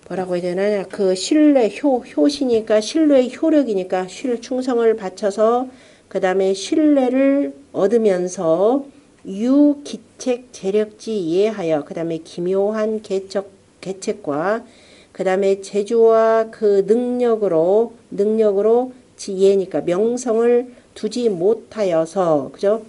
뭐라고 해야 되나? 그 신뢰 효시니까 신뢰의 효력이니까 충성을 바쳐서 그다음에 신뢰를 얻으면서 유기책 재력지 이해하여 그 다음에 기묘한 계책과 그 다음에 재주와 그 능력으로 지혜니까 명성을 두지 못하여서 그죠?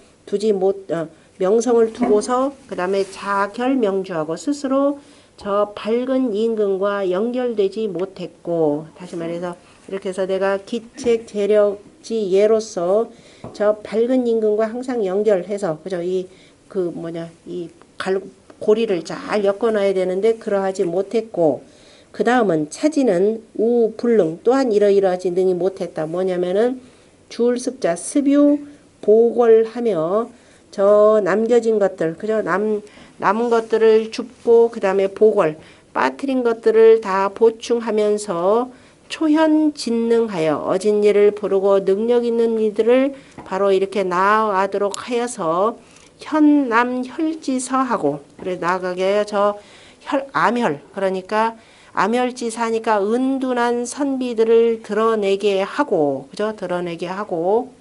명성을 두고서 그 다음에 자결명주하고 스스로 저 밝은 임금과 연결되지 못했고 다시 말해서 이렇게 해서 내가 기책 재력지 예로서 저 밝은 임금과 항상 연결해서 그죠 이 고리를 잘 엮어놔야 되는데 그러하지 못했고 그 다음은 차지는 우불능 또한 이러이러하지 능히 못했다. 뭐냐면은 주울습자 습유 보궐하며 저 남겨진 것들 그죠 남은 것들을 줍고 그 다음에 보궐 빠뜨린 것들을 다 보충하면서 초현진능하여 어진 일을 부르고 능력 있는 이들을 바로 이렇게 나아가도록 하여서 현남혈지서하고 그래 나아가게 해요. 저 암혈 그러니까 암혈지사니까 은둔한 선비들을 드러내게 하고 그죠 드러내게 하고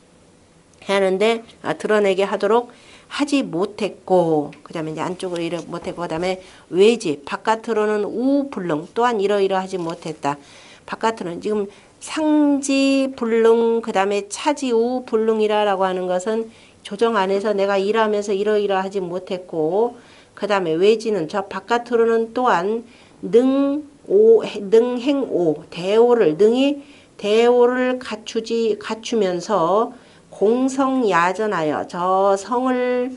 하는데 드러내게 하도록 하지 못했고 그 다음에 이제 안쪽으로 이래 못했고 그 다음에 외지 바깥으로는 우불능 또한 이러이러하지 못했다. 바깥으로는 지금 상지 불능 그 다음에 차지우 불능이라고 하는 것은 조정 안에서 내가 일하면서 이러이러하지 못했고 그 다음에 외지는 저 바깥으로는 또한 능행오 능히 대오를 갖추면서 공성야전하여 저 성을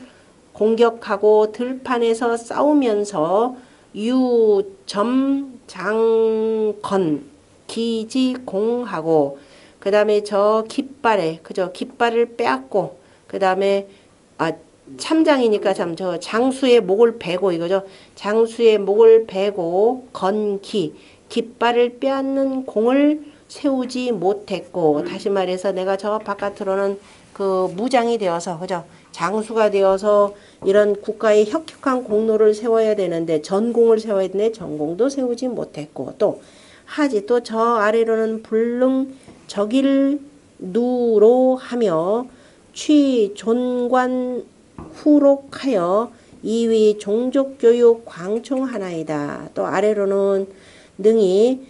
공격하고 들판에서 싸우면서 유점장건 기지공하고 그 다음에 저 깃발에 그저 깃발을 빼앗고 그 다음에 참장이니까 참 저 장수의 목을 베고 이거죠. 장수의 목을 베고 건기 깃발을 빼앗는 공을 세우지 못했고 다시 말해서 내가 저 바깥으로는 그 무장이 되어서 그죠. 장수가 되어서 이런 국가의 혁혁한 공로를 세워야 되는데 전공을 세워야 되는데 전공도 세우지 못했고 또 하지. 또 저 아래로는 불능 적일누로 하며 취 존관 후록하여 이위 종족교육 광충하나이다. 또 아래로는 능히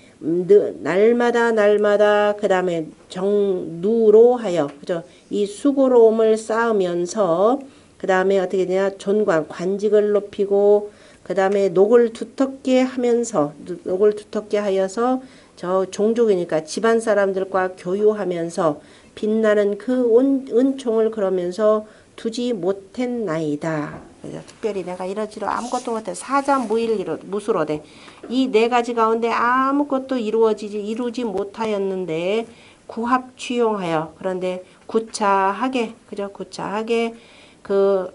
날마다 그 다음에 정누로 하여 그죠? 이 수고로움을 쌓으면서 그 다음에 어떻게 되냐 존관 관직을 높이고 그 다음에 녹을 두텁게 하면서 녹을 두텁게 하여서 저 종족이니까 집안 사람들과 교유하면서 빛나는 그 은총을 그러면서 두지 못했나이다. 그래서 특별히 내가 이러지로 아무것도 못해 사자무일무수로되 이 네 가지 가운데 아무것도 이루지 못하였는데 구합취용하여 그런데 구차하게 그죠? 구차하게 그러니까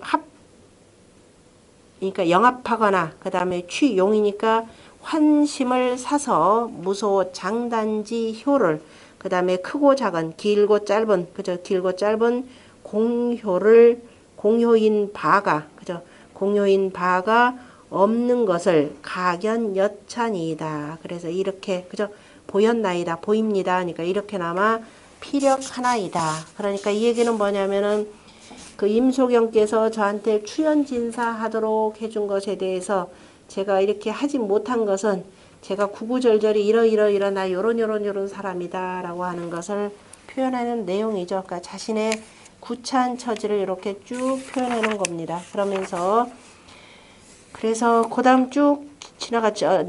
영합하거나 그 다음에 취용이니까 환심을 사서 무소 장단지 효를 그 다음에 크고 작은 길고 짧은 그죠? 길고 짧은 공효인 바가 그죠? 공효인 바가 없는 것을 가견 여찬이다. 그래서 이렇게 그죠? 보였나이다. 보입니다. 그러니까 이렇게나마 피력하나이다. 그러니까 이 얘기는 뭐냐면은 그 임소경께서 저한테 추연진사 하도록 해준 것에 대해서 제가 이렇게 하지 못한 것은 제가 구구절절히 나 요런 사람이다 라고 하는 것을 표현하는 내용이죠. 그러니까 자신의 구차한 처지를 이렇게 쭉 표현해 놓은 겁니다. 그러면서 그래서 그 다음 쭉 지나갔죠.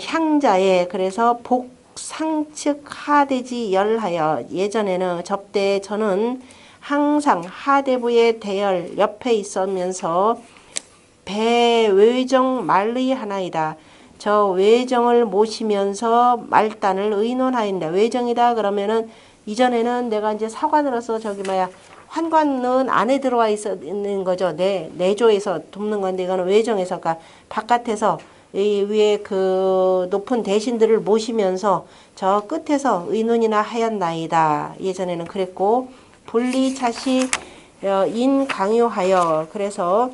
향자에 그래서 복상측 하대지 열하여 예전에는 접대 저는 항상 하대부의 대열 옆에 있으면서 배외정 말의 하나이다. 저 외정을 모시면서 말단을 의논하인다. 외정이다 그러면은 이전에는 내가 이제 사관으로서 환관은 안에 들어와 있는 거죠. 내조에서 돕는 건데 이거는 외정에서 그러니까 바깥에서 이 위에 그 높은 대신들을 모시면서 저 끝에서 의논이나 하였나이다. 예전에는 그랬고 분리차시 인강요하여 그래서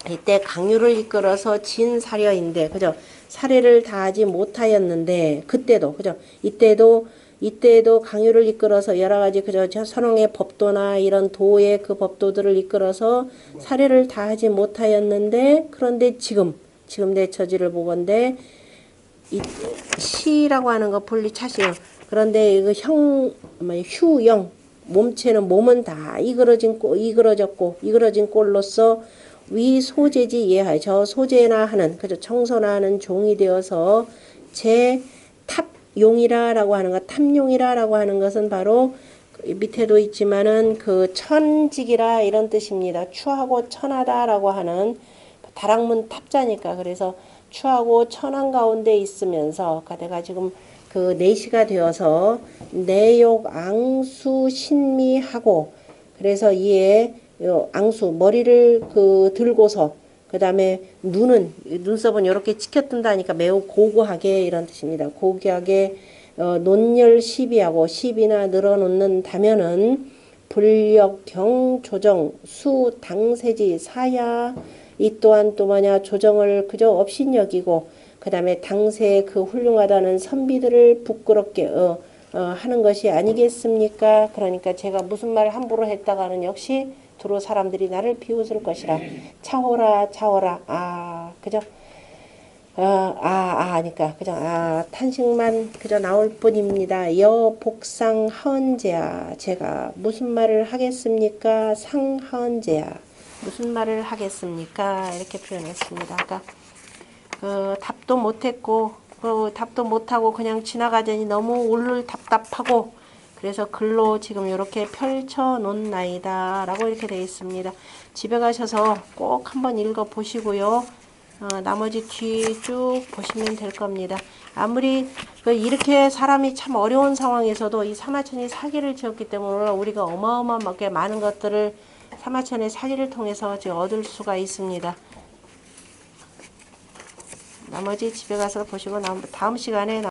이때 강요를 이끌어서 진사려인데 그죠? 사례를 다하지 못하였는데 그때도 그죠? 이때도 강요를 이끌어서 여러 가지 그저 선홍의 법도나 이런 도의 그 법도들을 이끌어서 사례를 다하지 못하였는데 그런데 지금 내 처지를 보건대 이 시라고 하는 거 분리차시요. 그런데 이거 휴영 몸은 다 이그러진 꼴로서 위 소재지 예하여 저 소재나 하는 그저 청소나 하는 종이 되어서 제 탑용이라라고 하는 것 탑용이라라고 하는 것은 바로 밑에도 있지만은 그 천직이라 이런 뜻입니다. 추하고 천하다라고 하는 다락문 탑자니까 그래서 추하고 천한 가운데 있으면서 내가 지금 그 내시가 되어서 내욕 앙수 신미하고 그래서 이에 앙수 머리를 들고서 그 다음에 눈썹은 이렇게 치켜뜬다니까 매우 고고하게 이런 뜻입니다. 고고하게 논열 시비하고 시비나 늘어놓는다면은 불력 경 조정 수 당세지 사야 이 또한 또 뭐냐 조정을 그저 업신여기고 그 다음에 당세의 그 훌륭하다는 선비들을 부끄럽게 하는 것이 아니겠습니까? 그러니까 제가 무슨 말 함부로 했다가는 역시 두루 사람들이 나를 비웃을 것이라. 차오라 그죠? 하니까 그죠? 탄식만 그저 나올 뿐입니다. 여복상 하언제야 제가 무슨 말을 하겠습니까? 상하언제야 무슨 말을 하겠습니까? 이렇게 표현했습니다. 그러니까 답도 못했고 답도 못하고 그냥 지나가더니 너무 울을 답답하고 그래서 글로 지금 이렇게 펼쳐 놓나이다 라고 이렇게 되어 있습니다. 집에 가셔서 꼭 한번 읽어 보시고요. 나머지 뒤 쭉 보시면 될 겁니다. 아무리 이렇게 사람이 참 어려운 상황에서도 이 사마천이 사기를 지었기 때문에 우리가 어마어마하게 많은 것들을 사마천의 사기를 통해서 얻을 수가 있습니다. 나머지 집에 가서 보시고 다음 시간에